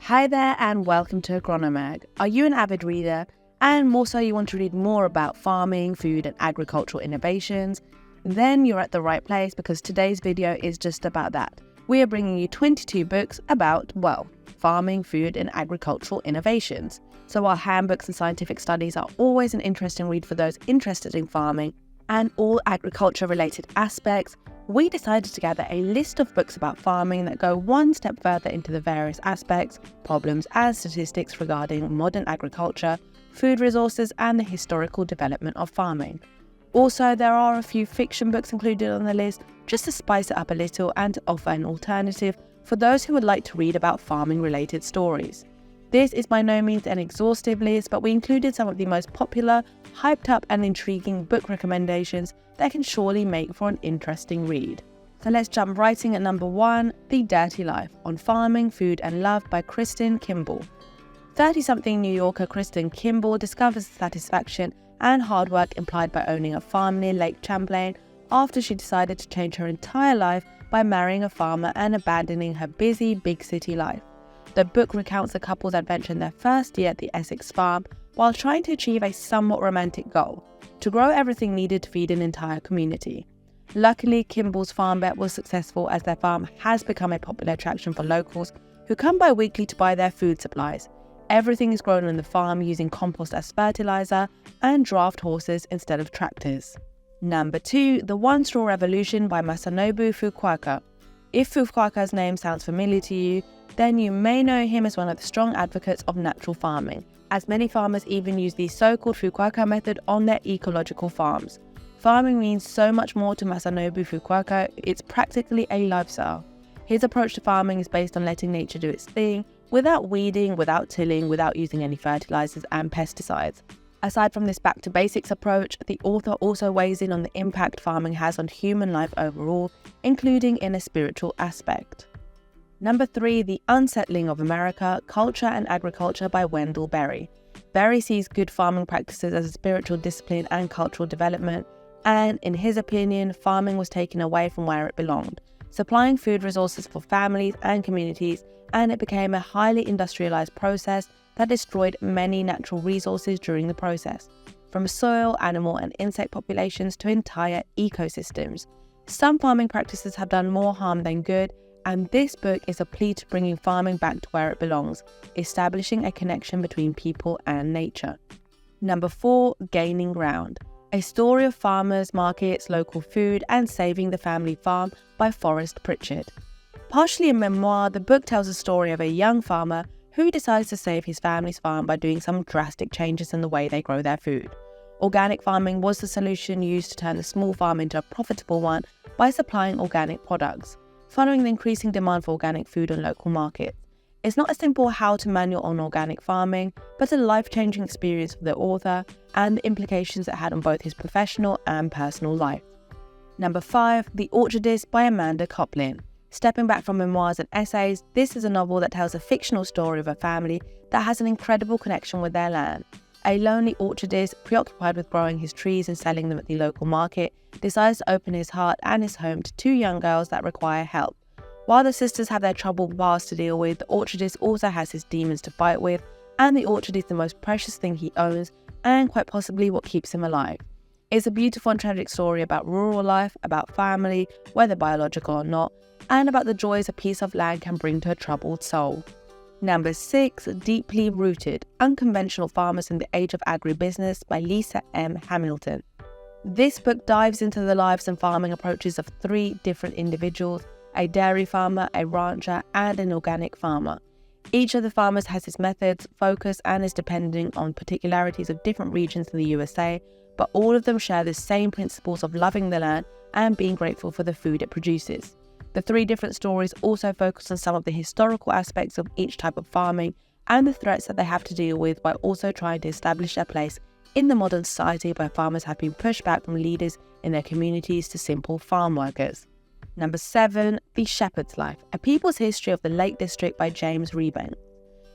Hi there and welcome to Agronomag. Are you an avid reader and more so you want to read more about farming, food and agricultural innovations? Then you're at the right place because today's video is just about that. We are bringing you 22 books about, farming, food and agricultural innovations. So while handbooks and scientific studies are always an interesting read for those interested in farming and all agriculture related aspects, we decided to gather a list of books about farming that go one step further into the various aspects, problems and statistics regarding modern agriculture, food resources and the historical development of farming. Also, there are a few fiction books included on the list just to spice it up a little and to offer an alternative for those who would like to read about farming related stories. This is by no means an exhaustive list, but we included some of the most popular, hyped up and intriguing book recommendations that can surely make for an interesting read. So let's jump right in at number 1, The Dirty Life on Farming, Food and Love by Kristin Kimball. 30-something New Yorker Kristin Kimball discovers the satisfaction and hard work implied by owning a farm near Lake Champlain after she decided to change her entire life by marrying a farmer and abandoning her busy big city life. The book recounts the couple's adventure in their first year at the Essex farm while trying to achieve a somewhat romantic goal: to grow everything needed to feed an entire community. Luckily, Kimball's farm bet was successful as their farm has become a popular attraction for locals who come by weekly to buy their food supplies. Everything is grown on the farm using compost as fertilizer and draft horses instead of tractors. Number 2, The One Straw Revolution by Masanobu Fukuoka. If Fukuoka's name sounds familiar to you, then you may know him as one of the strong advocates of natural farming, as many farmers even use the so-called Fukuoka method on their ecological farms. Farming means so much more to Masanobu Fukuoka, it's practically a lifestyle. His approach to farming is based on letting nature do its thing, without weeding, without tilling, without using any fertilizers and pesticides. Aside from this back-to-basics approach, the author also weighs in on the impact farming has on human life overall, including in a spiritual aspect. Number 3, The Unsettling of America, Culture and Agriculture by Wendell. Berry sees good farming practices as a spiritual discipline and cultural development, and in his opinion, farming was taken away from where it belonged, supplying food resources for families and communities, and it became a highly industrialized process that destroyed many natural resources during the process, from soil, animal and insect populations to entire ecosystems. Some farming practices have done more harm than good, and this book is a plea to bringing farming back to where it belongs, establishing a connection between people and nature. Number 4, Gaining Ground. A story of farmers, markets, local food, and saving the family farm by Forrest Pritchard. Partially a memoir, the book tells the story of a young farmer who decides to save his family's farm by doing some drastic changes in the way they grow their food. Organic farming was the solution used to turn the small farm into a profitable one by supplying organic products, following the increasing demand for organic food on local markets. It's not a simple how-to manual on organic farming, but a life-changing experience for the author and the implications it had on both his professional and personal life. Number 5, The Orchardist by Coplin. Stepping back from memoirs and essays, this is a novel that tells a fictional story of a family that has an incredible connection with their land. A lonely orchardist, preoccupied with growing his trees and selling them at the local market, decides to open his heart and his home to 2 young girls that require help. While the sisters have their troubled past to deal with, the orchardist also has his demons to fight with, and the orchard is the most precious thing he owns and quite possibly what keeps him alive. It's a beautiful and tragic story about rural life, about family, whether biological or not, and about the joys a piece of land can bring to a troubled soul. Number 6, Deeply Rooted, Unconventional Farmers in the Age of Agribusiness by Lisa M. Hamilton. This book dives into the lives and farming approaches of 3 different individuals: a dairy farmer, a rancher, and an organic farmer. Each of the farmers has his methods, focus, and is dependent on particularities of different regions in the USA, but all of them share the same principles of loving the land and being grateful for the food it produces. The 3 different stories also focus on some of the historical aspects of each type of farming and the threats that they have to deal with, while also trying to establish their place in the modern society where farmers have been pushed back from leaders in their communities to simple farm workers. Number 7, The Shepherd's Life, A People's History of the Lake District by James Rebanks.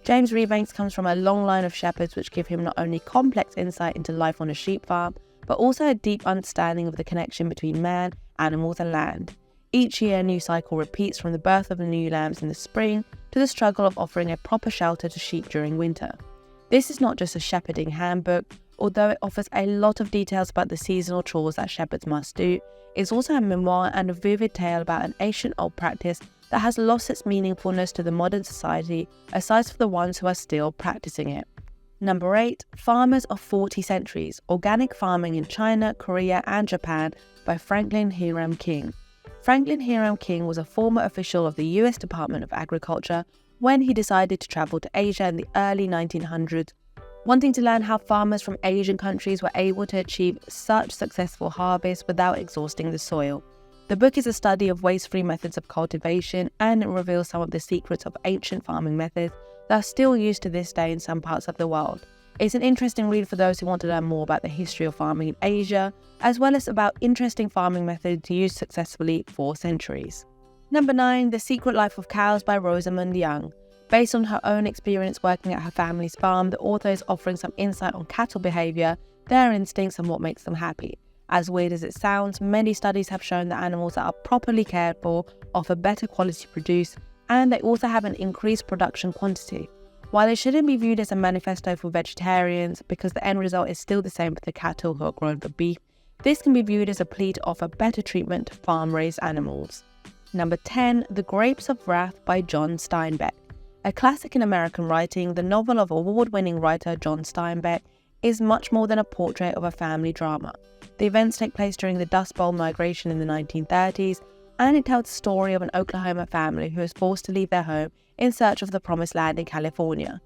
James Rebanks comes from a long line of shepherds which give him not only complex insight into life on a sheep farm, but also a deep understanding of the connection between man, animals and land. Each year a new cycle repeats, from the birth of the new lambs in the spring to the struggle of offering a proper shelter to sheep during winter. This is not just a shepherding handbook, although it offers a lot of details about the seasonal chores that shepherds must do. It's also a memoir and a vivid tale about an ancient old practice that has lost its meaningfulness to the modern society, aside from the ones who are still practicing it. Number 8, Farmers of 40 Centuries, Organic Farming in China, Korea and Japan by Franklin Hiram King. Franklin Hiram King was a former official of the US Department of Agriculture when he decided to travel to Asia in the early 1900s, wanting to learn how farmers from Asian countries were able to achieve such successful harvests without exhausting the soil. The book is a study of waste-free methods of cultivation, and it reveals some of the secrets of ancient farming methods that are still used to this day in some parts of the world. It's an interesting read for those who want to learn more about the history of farming in Asia, as well as about interesting farming methods used successfully for centuries. Number 9, The Secret Life of Cows by Rosamund Young. Based on her own experience working at her family's farm, the author is offering some insight on cattle behavior, their instincts and what makes them happy. As weird as it sounds, many studies have shown that animals that are properly cared for offer better quality produce, and they also have an increased production quantity. While it shouldn't be viewed as a manifesto for vegetarians, because the end result is still the same for the cattle who are grown for beef, this can be viewed as a plea to offer better treatment to farm-raised animals. Number 10, The Grapes of Wrath by John Steinbeck. A classic in American writing, the novel of award-winning writer John Steinbeck is much more than a portrait of a family drama. The events take place during the Dust Bowl migration in the 1930s, and it tells the story of an Oklahoma family who is forced to leave their home in search of the promised land in California.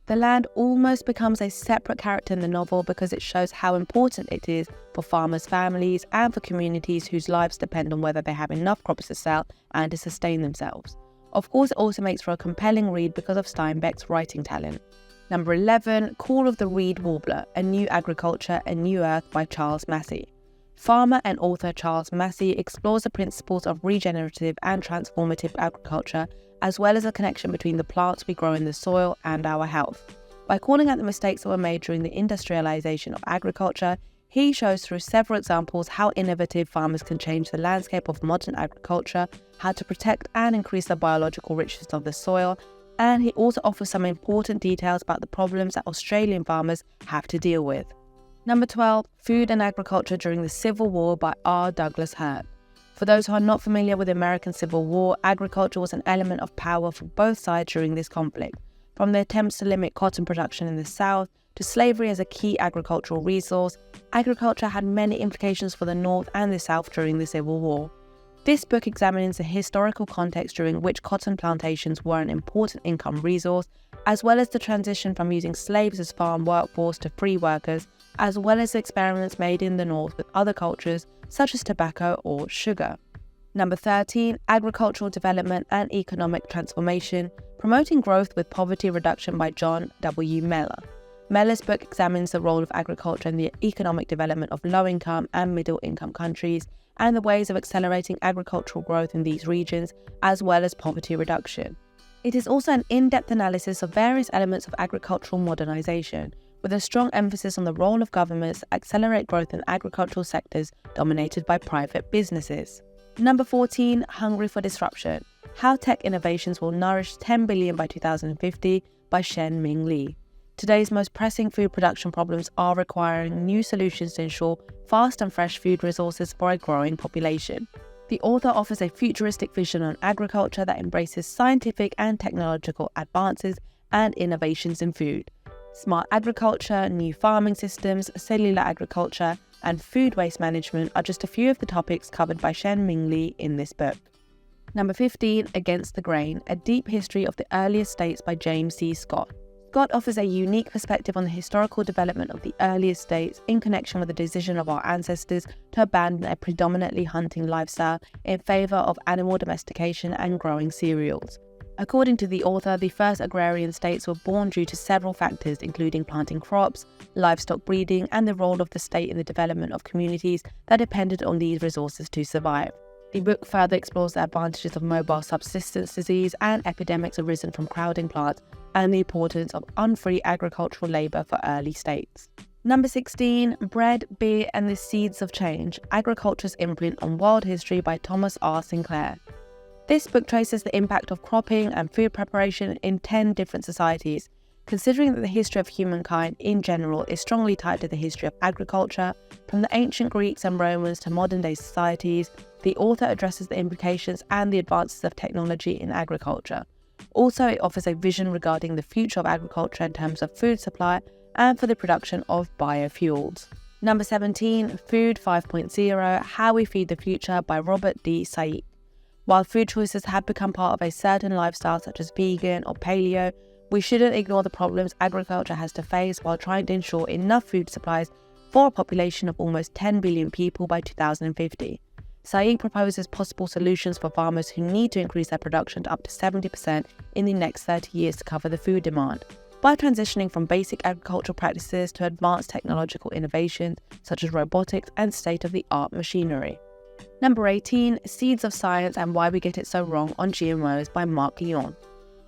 The land almost becomes a separate character in the novel because it shows how important it is for farmers' families and for communities whose lives depend on whether they have enough crops to sell and to sustain themselves. Of course, it also makes for a compelling read because of Steinbeck's writing talent. Number 11, Call of the Reed Warbler, A New Agriculture, A New Earth by Charles Massey. Farmer and author Charles Massey explores the principles of regenerative and transformative agriculture, as well as the connection between the plants we grow in the soil and our health. By calling out the mistakes that were made during the industrialization of agriculture, he shows through several examples how innovative farmers can change the landscape of modern agriculture, how to protect and increase the biological richness of the soil, and he also offers some important details about the problems that Australian farmers have to deal with. Number 12, Food and Agriculture During the Civil War by R. Douglas Hurt. For those who are not familiar with the American Civil War, agriculture was an element of power for both sides during this conflict. From the attempts to limit cotton production in the South to slavery as a key agricultural resource, agriculture had many implications for the North and the South during the Civil War. This book examines the historical context during which cotton plantations were an important income resource, as well as the transition from using slaves as farm workforce to free workers, as well as experiments made in the North with other cultures such as tobacco or sugar. Number 13, Agricultural Development and Economic Transformation, Promoting Growth with Poverty Reduction by John W. Mellor. Mellor's book examines the role of agriculture in the economic development of low-income and middle-income countries and the ways of accelerating agricultural growth in these regions, as well as poverty reduction. It is also an in-depth analysis of various elements of agricultural modernization, with a strong emphasis on the role of governments to accelerate growth in agricultural sectors dominated by private businesses. Number 14, Hungry for Disruption, How Tech Innovations Will Nourish 10 Billion by 2050 by Shen Ming Lee. Today's most pressing food production problems are requiring new solutions to ensure fast and fresh food resources for a growing population. The author offers a futuristic vision on agriculture that embraces scientific and technological advances and innovations in food. Smart agriculture, new farming systems, cellular agriculture, and food waste management are just a few of the topics covered by Shen Ming Lee in this book. Number 15, Against the Grain, A Deep History of the Earliest States by James C. Scott. Scott offers a unique perspective on the historical development of the earliest states in connection with the decision of our ancestors to abandon a predominantly hunting lifestyle in favour of animal domestication and growing cereals. According to the author, the first agrarian states were born due to several factors, including planting crops, livestock breeding, and the role of the state in the development of communities that depended on these resources to survive. The book further explores the advantages of mobile subsistence disease and epidemics arisen from crowding plants and the importance of unfree agricultural labour for early states. Number 16, Bread, Beer and the Seeds of Change, Agriculture's Imprint on World History by Thomas R. Sinclair. This book traces the impact of cropping and food preparation in 10 different societies. Considering that the history of humankind in general is strongly tied to the history of agriculture, from the ancient Greeks and Romans to modern-day societies, the author addresses the implications and the advances of technology in agriculture. Also, it offers a vision regarding the future of agriculture in terms of food supply and for the production of biofuels. Number 17, Food 5.0, How We Feed the Future by Robert D. Saik. While food choices have become part of a certain lifestyle such as vegan or paleo, we shouldn't ignore the problems agriculture has to face while trying to ensure enough food supplies for a population of almost 10 billion people by 2050. Saik proposes possible solutions for farmers who need to increase their production to up to 70% in the next 30 years to cover the food demand, by transitioning from basic agricultural practices to advanced technological innovations such as robotics and state-of-the-art machinery. Number 18, Seeds of Science and Why We Get It So Wrong on GMOs by Mark Lyon.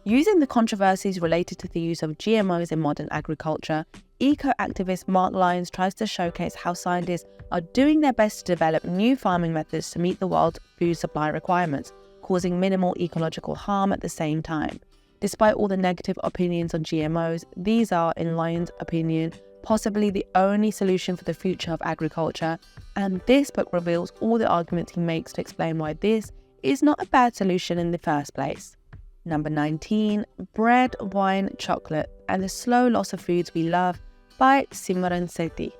Using the controversies related to the use of GMOs in modern agriculture, eco-activist Mark Lyons tries to showcase how scientists are doing their best to develop new farming methods to meet the world's food supply requirements, causing minimal ecological harm at the same time. Despite all the negative opinions on GMOs, these are, in Lyons' opinion, possibly the only solution for the future of agriculture, and this book reveals all the arguments he makes to explain why this is not a bad solution in the first place. Number 19, Bread, Wine, Chocolate, and the Slow Loss of Foods We Love by Simran Sethi.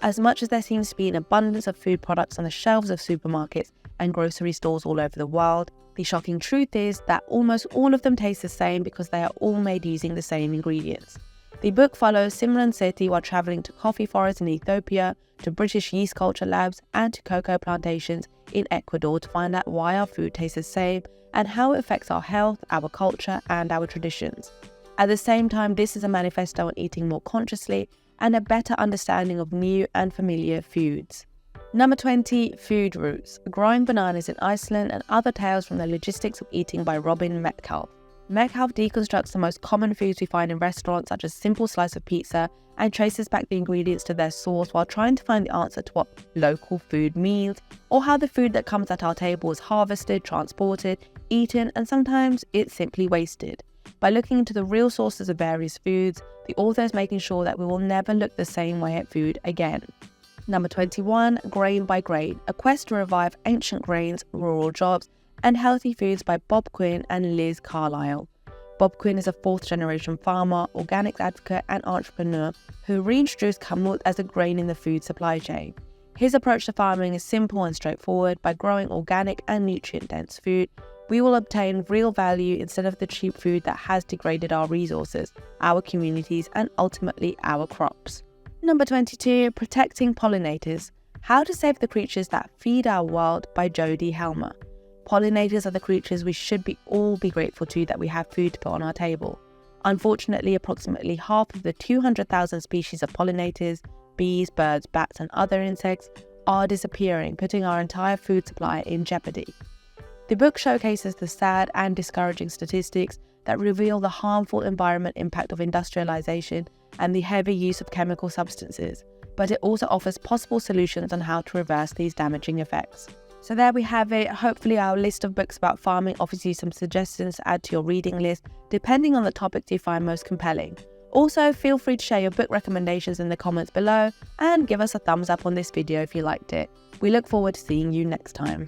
As much as there seems to be an abundance of food products on the shelves of supermarkets and grocery stores all over the world, the shocking truth is that almost all of them taste the same because they are all made using the same ingredients. The book follows Simran Sethi while travelling to coffee forests in Ethiopia, to British yeast culture labs, and to cocoa plantations in Ecuador to find out why our food tastes the same and how it affects our health, our culture, and our traditions. At the same time, this is a manifesto on eating more consciously and a better understanding of new and familiar foods. Number 20, Food Routes, Growing Bananas in Iceland and Other Tales from the Logistics of Eating by Robin Metcalf. Metcalf deconstructs the most common foods we find in restaurants, such as a simple slice of pizza, and traces back the ingredients to their source while trying to find the answer to what local food means, or how the food that comes at our table is harvested, transported, eaten, and sometimes it's simply wasted. By looking into the real sources of various foods, the author is making sure that we will never look the same way at food again. Number 21, Grain by Grain, A Quest to Revive Ancient Grains, Rural Jobs, and Healthy Foods by Bob Quinn and Liz Carlisle. Bob Quinn is a fourth-generation farmer, organics advocate, and entrepreneur who reintroduced kamut as a grain in the food supply chain. His approach to farming is simple and straightforward. By growing organic and nutrient-dense food, we will obtain real value instead of the cheap food that has degraded our resources, our communities, and ultimately our crops. Number 22, Protecting Pollinators, How to Save the Creatures That Feed Our World by Jodie Helmer. Pollinators are the creatures we should all be grateful to that we have food to put on our table. Unfortunately, approximately half of the 200,000 species of pollinators, bees, birds, bats, and other insects, are disappearing, putting our entire food supply in jeopardy. The book showcases the sad and discouraging statistics that reveal the harmful environment impact of industrialization and the heavy use of chemical substances, but it also offers possible solutions on how to reverse these damaging effects. So there we have it. Hopefully our list of books about farming offers you some suggestions to add to your reading list, depending on the topics you find most compelling. Also, feel free to share your book recommendations in the comments below and give us a thumbs up on this video if you liked it. We look forward to seeing you next time.